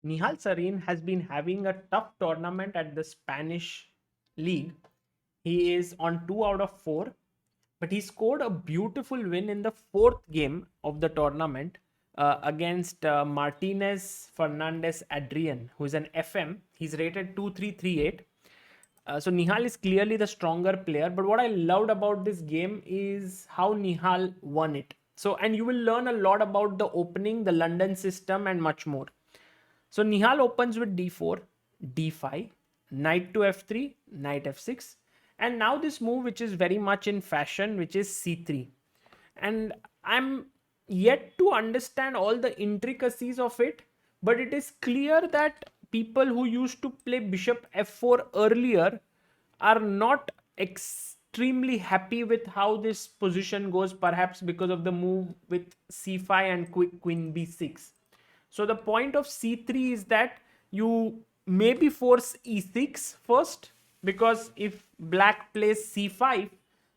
Nihal Sarin has been having a tough tournament at the Spanish league. He is on 2 out of 4, but he scored a beautiful win in the fourth game of the tournament against Martinez Fernandez Adrian, who is an FM. He's rated 2338. So Nihal is clearly the stronger player, but what I loved about this game is how Nihal won it. So, and you will learn a lot about the opening, the London system, and much more. So Nihal opens with d4, d5, knight to f3, knight f6, and now this move which is very much in fashion, which is c3. And I'm yet to understand all the intricacies of it, but it is clear that people who used to play bishop f4 earlier are not extremely happy with how this position goes, perhaps because of the move with c5 and queen b6. So the point of c3 is that you maybe force e6 first, because if black plays c5,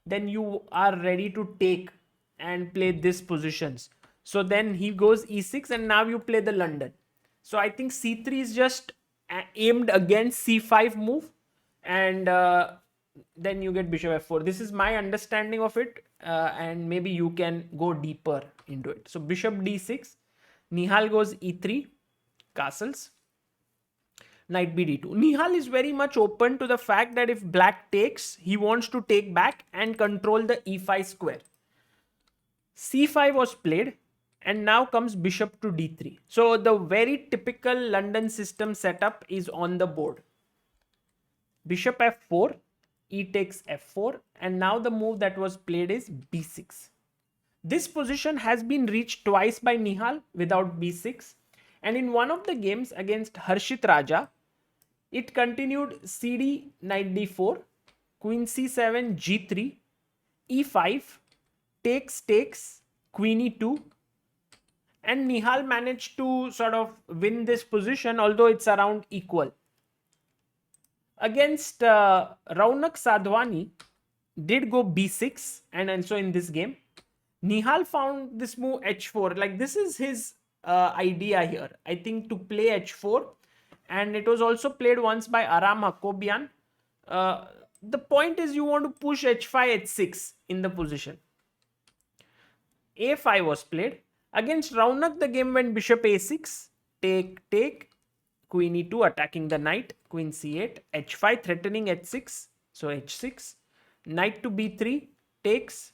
then you are ready to take and play this positions. So then he goes e6 and now you play the London. So I think c3 is just aimed against c5 move, and then you get bishop f4. This is my understanding of it, and maybe you can go deeper into it. So bishop d6, Nihal goes e3, castles, knight b d2. Nihal is very much open to the fact that if black takes, he wants to take back and control the e5 square. c5 was played, and now comes bishop to d3. So the very typical London system setup is on the board. Bishop f4, e takes f4, and now the move that was played is b6. This position has been reached twice by Nihal without b6, and in one of the games against Harshit Raja, it continued cd, knight d4, queen c7, g3, e5, takes, queen e2, and Nihal managed to sort of win this position, although it's around equal. Against Raunak Sadhwani, did go b6, and so in this game, Nihal found this move h4. Like, this is his idea here. I think to play h4, and it was also played once by Aram Hakobian. The point is you want to push h5, h6 in the position. a5 was played. Against Raunak, the game went bishop a6, take, queen e2 attacking the knight, queen c8, h5 threatening h6, so h6, knight to b3, takes,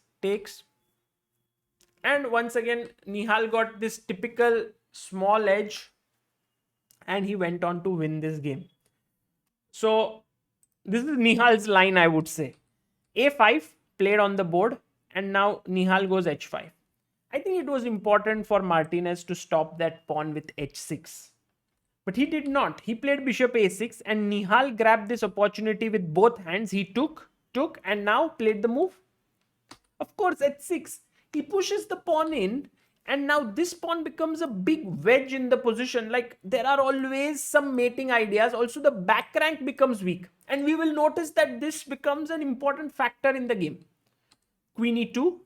and once again Nihal got this typical small edge, and he went on to win this game. So this is Nihal's line, I would say. a5 played on the board, and now Nihal goes h5. I think it was important for Martinez to stop that pawn with h6. But he did not. He played bishop a6, and Nihal grabbed this opportunity with both hands. He took, and now played the move. Of course, h6. He pushes the pawn in, and now this pawn becomes a big wedge in the position. Like, there are always some mating ideas. Also, the back rank becomes weak. And we will notice that this becomes an important factor in the game. Queen e2,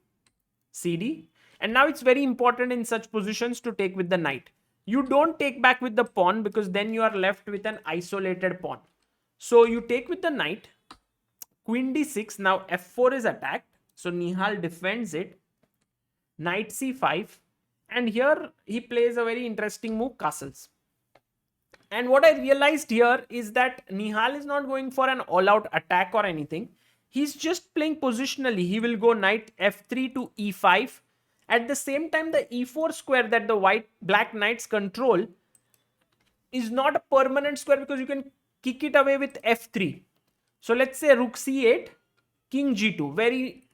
cd. And now it's very important in such positions to take with the knight. You don't take back with the pawn, because then you are left with an isolated pawn. So you take with the knight, queen d6. Now f4 is attacked. So Nihal defends it. Knight c5. And here he plays a very interesting move, castles. And what I realized here is that Nihal is not going for an all-out attack or anything. He's just playing positionally. He will go knight f3 to e5. At the same time, the e4 square that the black knights control is not a permanent square, because you can kick it away with f3. So let's say rook c8, king g2. Very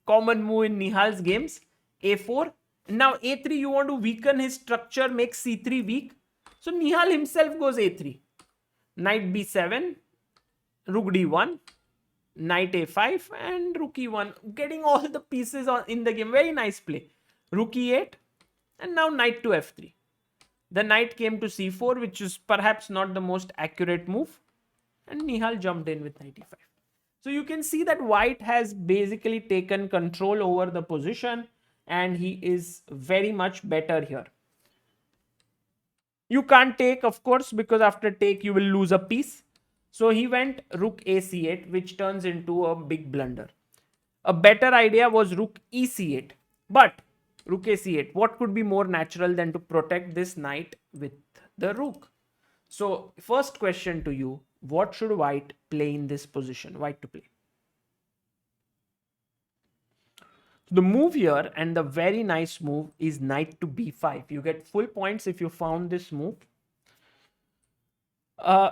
common move in Nihal's games. a4. Now a3, you want to weaken his structure, make c3 weak. So Nihal himself goes a3. Knight b7, rook d1, knight a5, and rook e1. Getting all the pieces in the game. Very nice play. Rook e8, and now knight to f3. The knight came to c4, which is perhaps not the most accurate move, and Nihal jumped in with knight e5. So you can see that white has basically taken control over the position, and he is very much better here. You can't take, of course, because after take you will lose a piece. So he went rook a c8, which turns into a big blunder. A better idea was rook e c8. But rook a c8, what could be more natural than to protect this knight with the rook? So first question to you, what should white play in this position? White to play. The move here, and the very nice move, is knight to b5. You get full points if you found this move.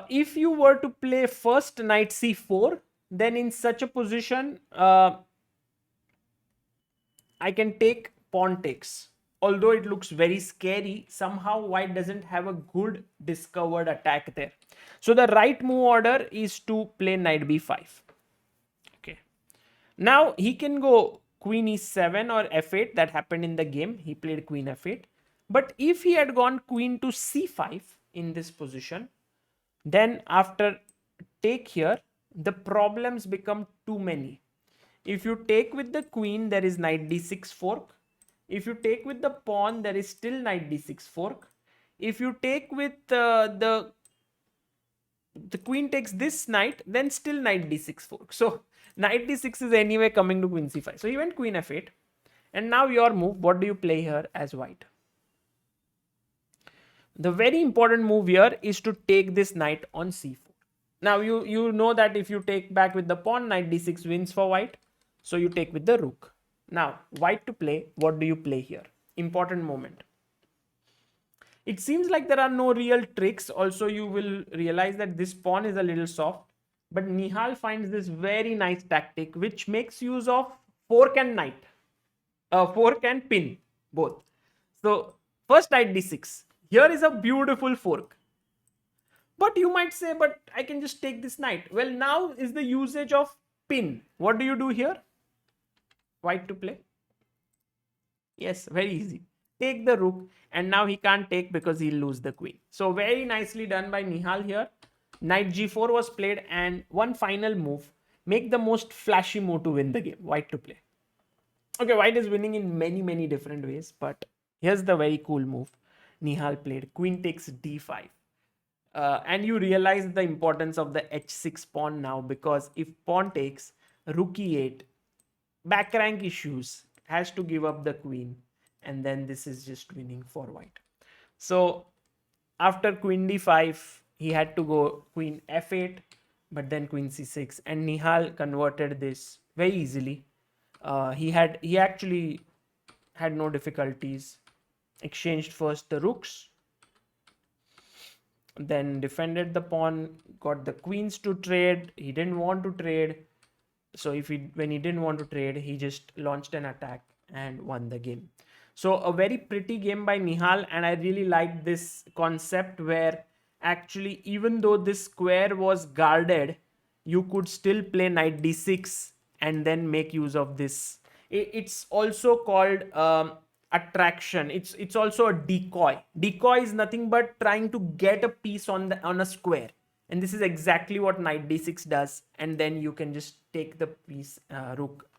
If you were to play first knight c4, then in such a position, I can take pawn takes. Although it looks very scary, somehow white doesn't have a good discovered attack there. So the right move order is to play knight b5. Okay. Now he can go queen e7 or f8. That happened in the game. He played queen f8. But if he had gone queen to c5 in this position, then after take here, the problems become too many. If you take with the queen, there is knight d6 fork. If you take with the pawn, there is still knight d6 fork. If you take with the queen takes this knight, then still knight d6 fork. So knight d6 is anyway coming to queen c5. So he went queen f8. And now your move, what do you play here as white? The very important move here is to take this knight on c4. Now you know that if you take back with the pawn, knight d6 wins for white. So you take with the rook. Now white to play, what do you play here? Important moment. It seems like there are no real tricks. Also, you will realize that this pawn is a little soft. But Nihal finds this very nice tactic, which makes use of fork and knight. Fork and pin, both. So first knight d6. Here is a beautiful fork. But you might say, but I can just take this knight. Well, now is the usage of pin. What do you do here? White to play. Yes, very easy. Take the rook, and now he can't take because he'll lose the queen. So very nicely done by Nihal here. Knight g4 was played, and one final move. Make the most flashy move to win the game. White to play. Okay, white is winning in many different ways, but here's the very cool move. Nihal played queen takes d5. And you realize the importance of the h6 pawn now, because if pawn takes, rook e8, back rank issues, has to give up the queen, and then this is just winning for white. So after queen d5, he had to go queen f8, but then queen c6, and Nihal converted this very easily. He actually had no difficulties. Exchanged first the rooks, then defended the pawn, got the queens to trade. He didn't want to trade, so when he didn't want to trade, he just launched an attack and won the game. So a very pretty game by Nihal, and I really like this concept where actually, even though this square was guarded, you could still play knight d6 and then make use of this. It's also called attraction. It's also a decoy. Decoy is nothing but trying to get a piece on a square, and this is exactly what knight d6 does. And then you can just take the piece, rook,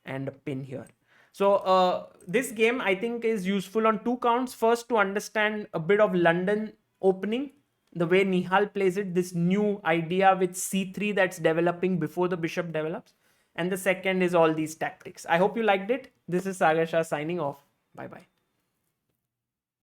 and pin here. So this game, I think, is useful on two counts. First, to understand a bit of London opening, the way Nihal plays it, this new idea with c3 that's developing before the bishop develops. And the second is all these tactics. I hope you liked it. This is Sagar Shah signing off. Bye bye.